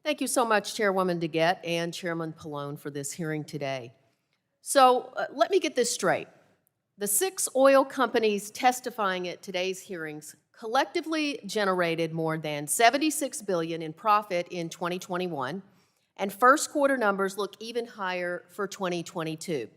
Thank you so much, Chairwoman DeGette and Chairman Pallone, for this hearing today. So let me get this straight. The 6 oil companies testifying at today's hearings collectively generated more than $76 billion in profit in 2021, and first quarter numbers look even higher for 2022.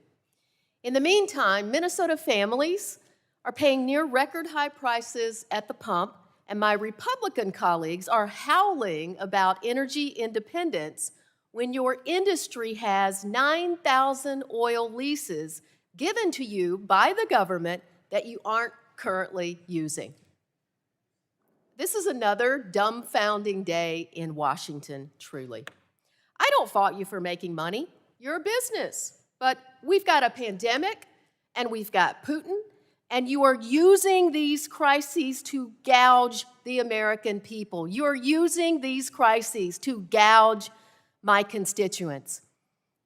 In the meantime, Minnesota families are paying near record high prices at the pump, and my Republican colleagues are howling about energy independence when your industry has 9,000 oil leases given to you by the government that you aren't currently using. This is another dumbfounding day in Washington, truly. I don't fault you for making money. You're a business. But we've got a pandemic, and we've got Putin, and you are using these crises to gouge the American people. You're using these crises to gouge my constituents.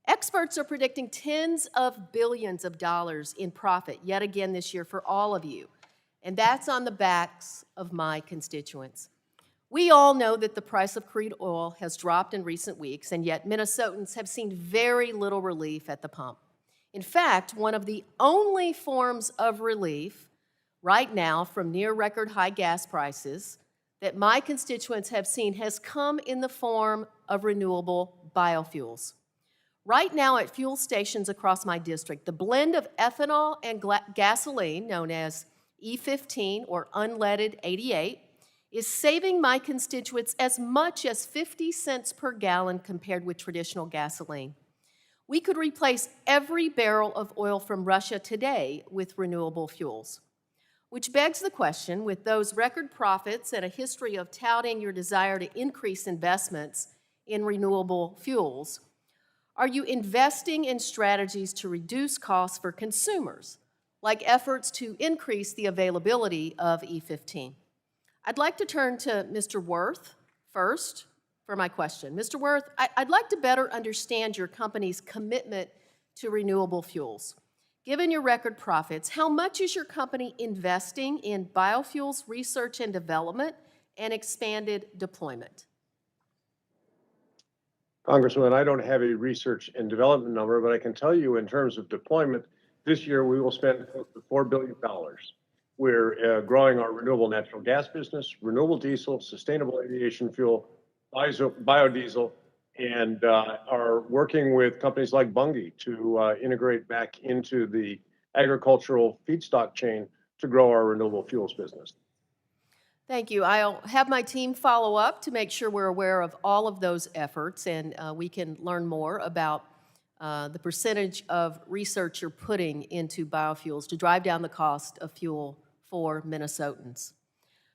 Experts are predicting tens of billions of dollars in profit yet again this year for all of you, and that's on the backs of my constituents. We all know that the price of crude oil has dropped in recent weeks, and yet Minnesotans have seen very little relief at the pump. In fact, one of the only forms of relief right now from near record high gas prices that my constituents have seen has come in the form of renewable biofuels. Right now at fuel stations across my district, the blend of ethanol and gasoline, known as E15 or unleaded 88, is saving my constituents as much as 50 cents per gallon compared with traditional gasoline. We could replace every barrel of oil from Russia today with renewable fuels. Which begs the question, with those record profits and a history of touting your desire to increase investments in renewable fuels, are you investing in strategies to reduce costs for consumers, like efforts to increase the availability of E15? I'd like to turn to Mr. Worth first for my question. Mr. Worth, I'd like to better understand your company's commitment to renewable fuels. Given your record profits, how much is your company investing in biofuels research and development and expanded deployment? Congressman, I don't have a research and development number, but I can tell you in terms of deployment, this year we will spend close to $4 billion. We're growing our renewable natural gas business, renewable diesel, sustainable aviation fuel, biodiesel, and are working with companies like Bunge to integrate back into the agricultural feedstock chain to grow our renewable fuels business. Thank you. I'll have my team follow up to make sure we're aware of all of those efforts, and we can learn more about the percentage of research you're putting into biofuels to drive down the cost of fuel for Minnesotans.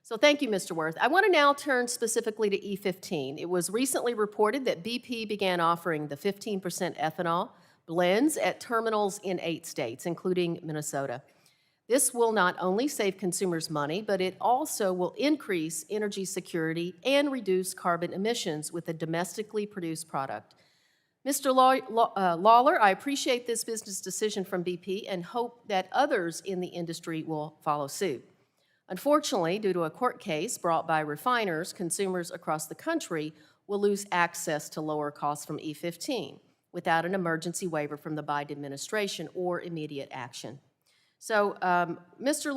So thank you, Mr. Worth. I want to now turn specifically to E15. It was recently reported that BP began offering the 15% ethanol blends at terminals in 8 states, including Minnesota. This will not only save consumers money, but it also will increase energy security and reduce carbon emissions with a domestically produced product. Mr. Lawler, I appreciate this business decision from BP and hope that others in the industry will follow suit. Unfortunately, due to a court case brought by refiners, consumers across the country will lose access to lower costs from E15 without an emergency waiver from the Biden administration or immediate action. So, Mr.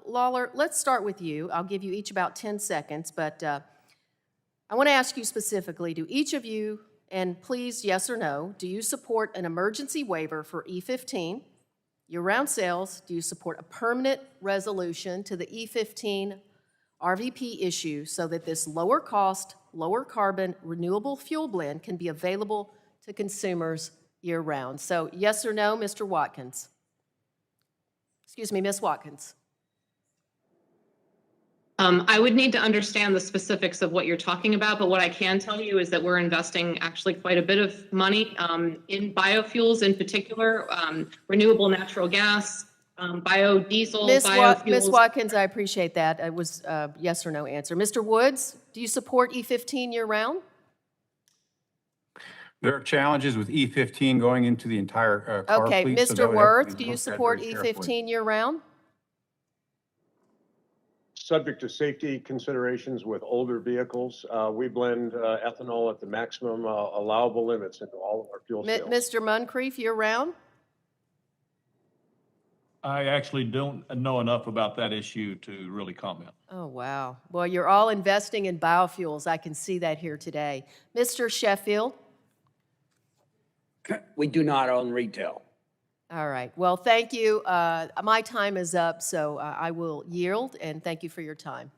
Lawler, let's start with you. I'll give you each about 10 seconds, but I want to ask you specifically, do each of you, and please, yes or no, do you support an emergency waiver for E15, year-round sales? Do you support a permanent resolution to the E15 RVP issue so that this lower cost, lower carbon, renewable fuel blend can be available to consumers year-round? So, yes or no, Mr. Watkins? Excuse me, Ms. Watkins. I would need to understand the specifics of what you're talking about, but what I can tell you is that we're investing actually quite a bit of money in biofuels, in particular, renewable natural gas, biodiesel, biofuels. Ms. Watkins, I appreciate that. It was a yes or no answer. Mr. Woods, do you support E15 year-round? There are challenges with E15 going into the entire car okay, fleet. Mr. Worth, do you support E15 year-round? subject to safety considerations with older vehicles. We blend ethanol at the maximum allowable limits into all of our fuel sales. Mr. Moncrief, you're around? I actually don't know enough about that issue to really comment. Oh, wow. Well, you're all investing in biofuels. I can see that here today. Mr. Sheffield? We do not own retail. All right. Well, thank you. My time is up, so I will yield, and thank you for your time.